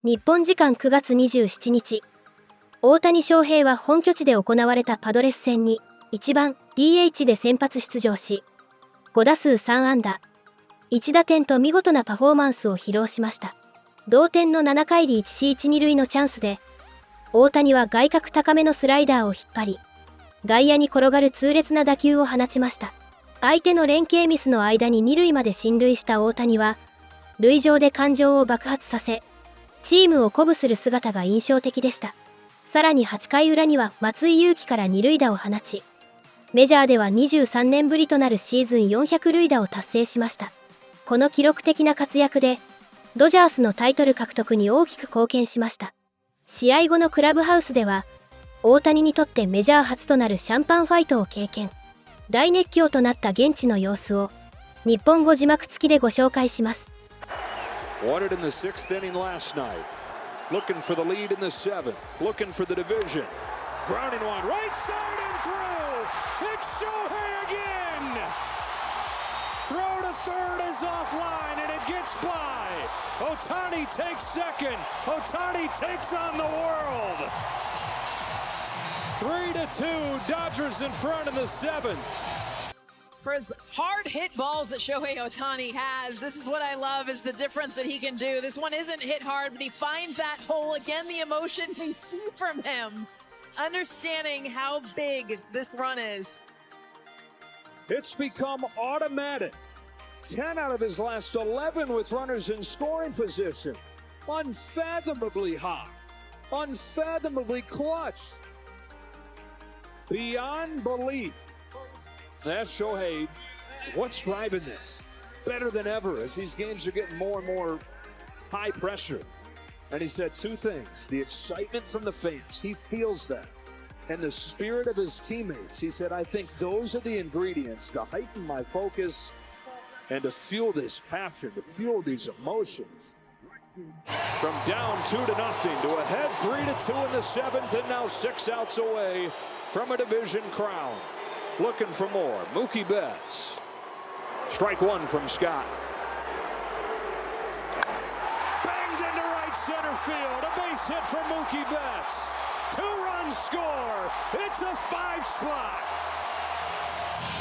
日本時間9月27日、大谷翔平は本拠地で行われたパドレス戦に1番 DH で先発出場し、5打数3安打、1打点と見事なパフォーマンスを披露しました。同点の7回里 1C1 2塁のチャンスで、大谷は外角高めのスライダーを引っ張り、外野に転がる痛烈な打球を放ちました。相手の連携ミスの間に2塁まで進塁した大谷は、塁上で感情を爆発させ、チームを鼓舞する姿が印象的でした。さらに8回裏には松井裕樹から2塁打を放ち、メジャーでは23年ぶりとなるシーズン400塁打を達成しました。この記録的な活躍で、ドジャースのタイトル獲得に大きく貢献しました。試合後のクラブハウスでは、大谷にとってメジャー初となるシャンパンファイトを経験。大熱狂となった現地の様子を、日本語字幕付きでご紹介します。Wanted in the 6th inning last night. Looking for the lead in the 7th. Looking for the division. Grounding one right side and through. It's Shohei again. Throw to third is offline and it gets by. Ohtani takes second. Ohtani takes on the world. 3-2. Dodgers in front in the 7th. For as hard hit balls that Shohei Ohtani has, this is what I love, is the difference that he can do. This one isn't hit hard, but he finds that hole. Again, the emotion we see from him, understanding how big this run is. It's become automatic. 10 out of his last 11 with runners in scoring position. Unfathomably hot. Unfathomably clutch. Beyond belief. That's Shohei. What's driving this? Better than ever as these games are getting more and more high pressure. And he said two things. The excitement from the fans. He feels that. And the spirit of his teammates. He said, I think those are the ingredients to heighten my focus and to fuel this passion, to fuel these emotions. From down 2-0 to ahead 3-2 in the 7th and now 6 outs away from a division crown. Looking for more. Mookie Betts. Strike one from Scott. Banged into right center field. A base hit for Mookie Betts. 2-run score. It's a 5 spot.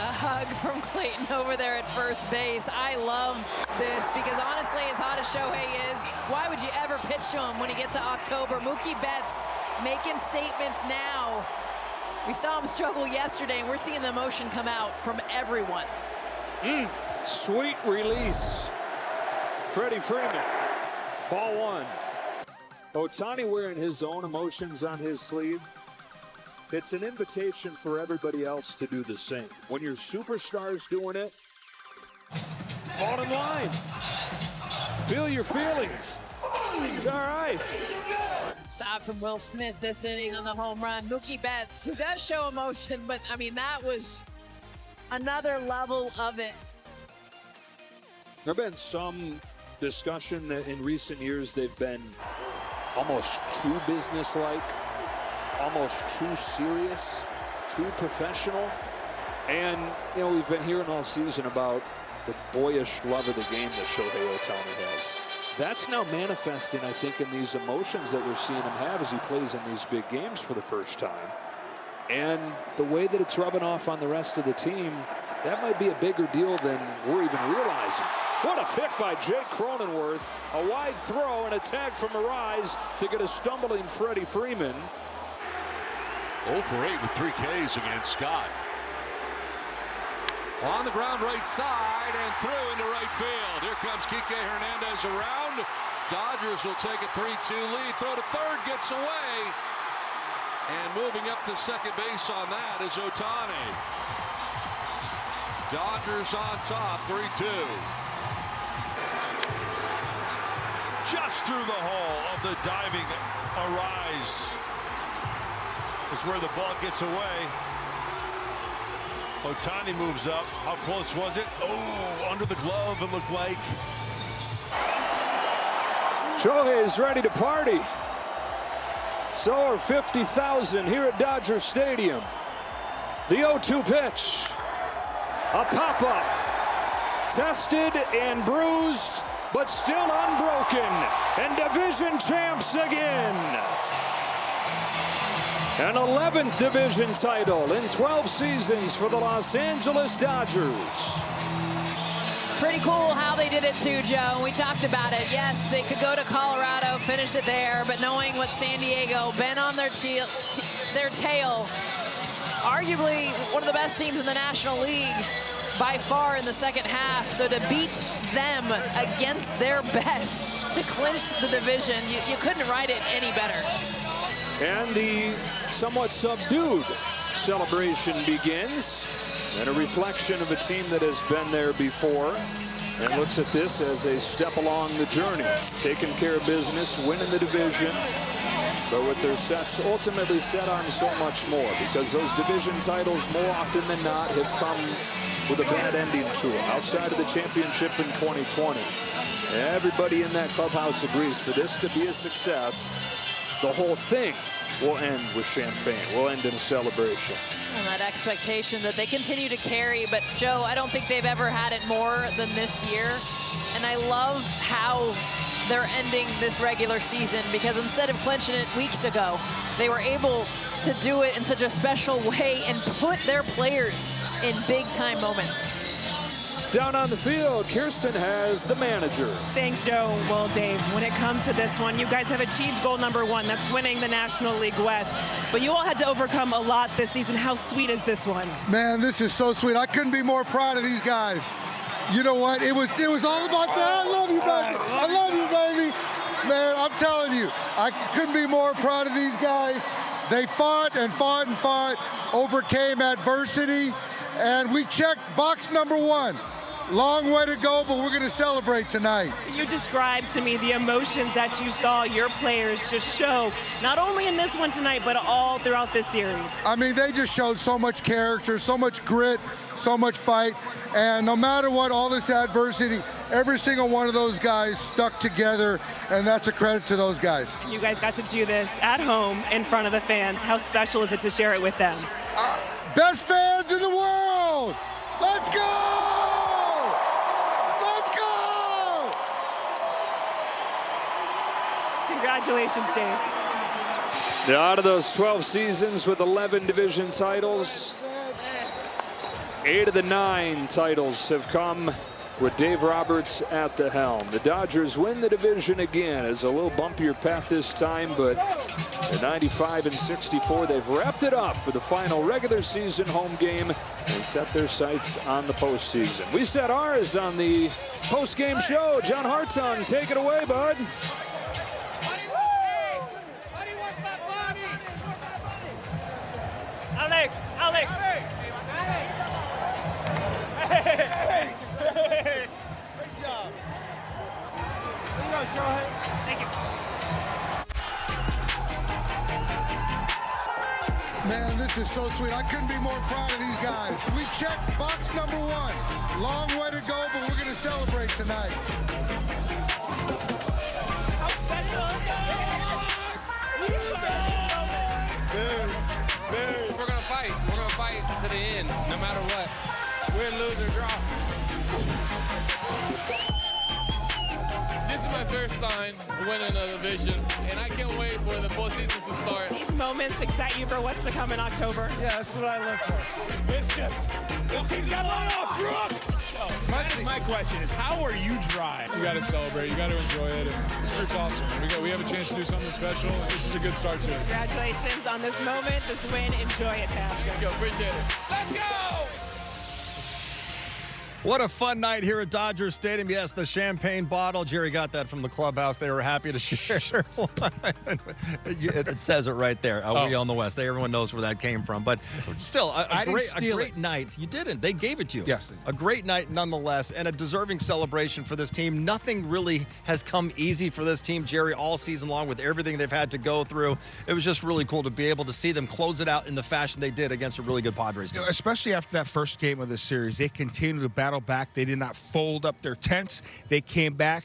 A hug from Clayton over there at first base. I love this because honestly, as hot as Shohei is, why would you ever pitch to him when you get to October? Mookie Betts making statements now. We saw him struggle yesterday, and we're seeing the emotion come out from everyone. Sweet release. Freddie Freeman. Ball one. Ohtani wearing his own emotions on his sleeve. It's an invitation for everybody else to do the same. When your superstar's doing it, fall in line. Feel your feelings. It's all right. Stop from Will Smith this inning on the home run. Mookie Betts, who does show emotion, but I mean, that was another level of it. There have been some discussion that in recent years they've been almost too businesslike, almost too serious, too professional. And, you know, we've been hearing all season about the boyish love of the game that Shohei Ohtani has. That's now manifesting, I think, in these emotions that we're seeing him have as he plays in these big games for the first time. And the way that it's rubbing off on the rest of the team, that might be a bigger deal than we're even realizing. What a pick by Jake Cronenworth. A wide throw and a tag from Arise to get a stumbling Freddie Freeman. 0 for 8 with 3 Ks against Scott. On the ground right side and through into right field. Here comes Kike Hernandez around. Dodgers will take a 3-2 lead. Throw to third, gets away. And moving up to second base on that is Ohtani. Dodgers on top, 3-2. Just through the hole of the diving Arise. Is where the ball gets away. Ohtani moves up. How close was it? Oh, under the glove, it looked like. Shohei is ready to party. So are 50,000 here at Dodger Stadium. The 0-2 pitch. A pop-up. Tested and bruised but still unbroken, and division champs again. An 11th division title in 12 seasons for the Los Angeles Dodgers. Pretty cool how they did it too, Joe. We talked about it. Yes, they could go to Colorado, finish it there, but knowing what San Diego been on their tail, arguably one of the best teams in the National League by far in the second half. So to beat them against their best to clinch the division, you couldn't write it any better. And the somewhat subdued celebration begins. And a reflection of a team that has been there before and looks at this as a step along the journey, taking care of business, winning the division, but with their sets ultimately set on so much more, because those division titles more often than not have come with a bad ending to them. Outside of the championship in 2020, everybody in that clubhouse agrees for this to be a success, the whole thing will end with champagne, will end in a celebration. And that expectation that they continue to carry, but Joe, I don't think they've ever had it more than this year. And I love how they're ending this regular season, because instead of clinching it weeks ago, they were able to do it in such a special way and put their players in big time moments. Down on the field, Kirsten has the manager. Thanks, Joe. Well, Dave, when it comes to this one, you guys have achieved goal number one. That's winning the National League West. But you all had to overcome a lot this season. How sweet is this one? Man, this is so sweet. I couldn't be more proud of these guys. You know what? It was all about that. I love you, baby. I love you, baby. Man, I'm telling you, I couldn't be more proud of these guys. They fought and fought and fought, overcame adversity, and we checked box number one. Long way to go, but we're going to celebrate tonight. You described to me the emotions that you saw your players just show, not only in this one tonight, but all throughout this series. I mean, they just showed so much character, so much grit, so much fight, and no matter what, all this adversity, every single one of those guys stuck together, and that's a credit to those guys. You guys got to do this at home in front of the fans. How special is it to share it with them? Best fans in the world! Let's go! Congratulations, Dave. Out of those 12 seasons with 11 division titles, 8 of the 9 titles have come with Dave Roberts at the helm. The Dodgers win the division again. It's a little bumpier path this time, but at 95 and 64, they've wrapped it up with the final regular season home game and set their sights on the postseason. We set ours on the post-game show. John Hartung, take it away, bud. Alex. Hey. Great job. There you go, Shohei. Thank you. Man, this is so sweet. I couldn't be more proud of these guys. We checked box number one. Long way to go, but we're going to celebrate tonight. How special is that? We're gonna fight. We're gonna fight to the end, no matter what. Win, lose, or draw. This is my first time winning a division, and I can't wait for the postseason to start. These moments excite you for what's to come in October? Yeah, that's what I live for. It's just, this team's got a lot off, Brooke! My question is, how are you dry? You got to celebrate. You got to enjoy it. And this trip's awesome. We have a chance to do something special. This is a good start to it. Congratulations on this moment, this win. Enjoy it, Tasker. Thank you. Appreciate it. Let's go! What a fun night here at Dodger Stadium. Yes, the champagne bottle. Jerry got that from the clubhouse. They were happy to share. It says it right there. We on the West. Everyone knows where that came from. But still, a great night. You didn't. They gave it to you. Yes. A great night nonetheless, and a deserving celebration for this team. Nothing really has come easy for this team, Jerry, all season long with everything they've had to go through. It was just really cool to be able to see them close it out in the fashion they did against a really good Padres team. Especially after that first game of the series, they continued to battle back. They did not fold up their tents. They came back,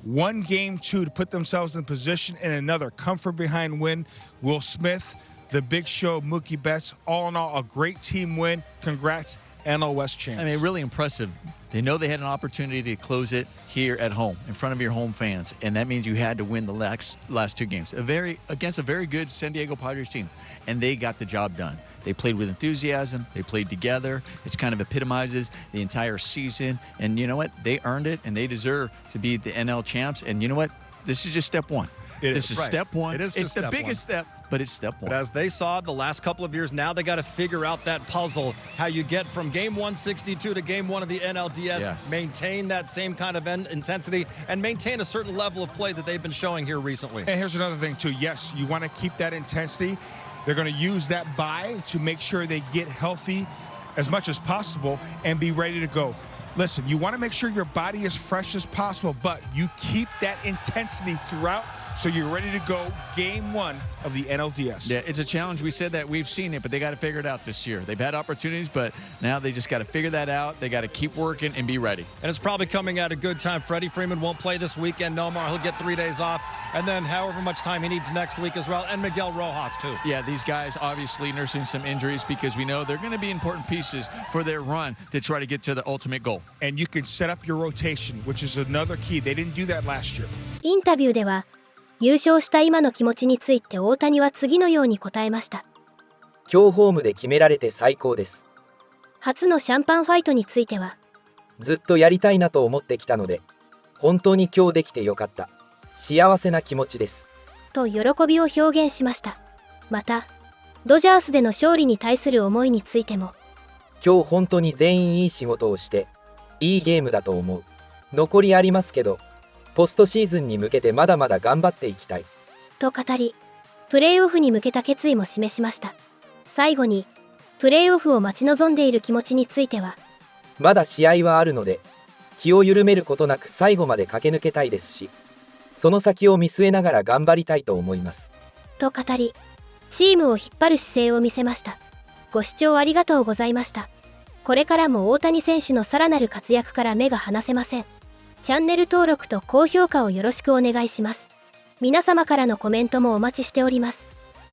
won game 2 to put themselves in position, and another comfort behind win. Will Smith, the Big Show, Mookie Betts, all in all, a great team win. Congrats. NL West champs. I mean, really impressive. They know they had an opportunity to close it here at home in front of your home fans, and that means you had to win the last two games against a very good San Diego Padres team, and they got the job done. They played with enthusiasm. They played together. It kind of epitomizes the entire season, and you know what? They earned it, and they deserve to be the NL champs. And you know what? This is just step one. This is step one. It is it's the biggest step, but it's step one. But as they saw the last couple of years, now they got to figure out that puzzle, how you get from game 162 to game 1 of the NLDS, maintain that same kind of intensity, and maintain a certain level of play that they've been showing here recently. And here's another thing, too. Yes, you want to keep that intensity. They're going to use that bye to make sure they get healthy as much as possible and be ready to go. Listen, you want to make sure your body is fresh as possible, but you keep that intensity throughout so you're ready to go game 1 of the NLDS. Yeah, it's a challenge. We said that we've seen it, but they got to figure it out this year. They've had opportunities, but now they just got to figure that out. They got to keep working and be ready. And it's probably coming at a good time. Freddie Freeman won't play this weekend no more. He'll get 3 days off, and then however much time he needs next week as well, and Miguel Rojas, too. Yeah, these guys obviously nursing some injuries because we know they're going to be important pieces for their run to try to get to the ultimate goal. And you can set up your rotation, which is another key. They didn't do that last year. インタビューでは優勝した今の気持ちについて大谷は次のように答えました。今日ホームで決められて最高です。初のシャンパンファイトについては、ずっとやりたいなと思ってきたので、本当に今日できてよかった。幸せな気持ちです。と喜びを表現しました。また、ドジャースでの勝利に対する思いについても、今日本当に全員いい仕事をして、いいゲームだと思う。残りありますけど、ポストシーズンに向けてまだまだ頑張っていきたい。と語り、プレーオフに向けた決意も示しました。最後に、プレーオフを待ち望んでいる気持ちについては、まだ試合はあるので、気を緩めることなく最後まで駆け抜けたいですし、その先を見据えながら頑張りたいと思います。と語り、チームを引っ張る姿勢を見せました。ご視聴ありがとうございました。これからも大谷選手のさらなる活躍から目が離せません。チャンネル登録と高評価をよろしくお願いします。皆様からのコメントもお待ちしております。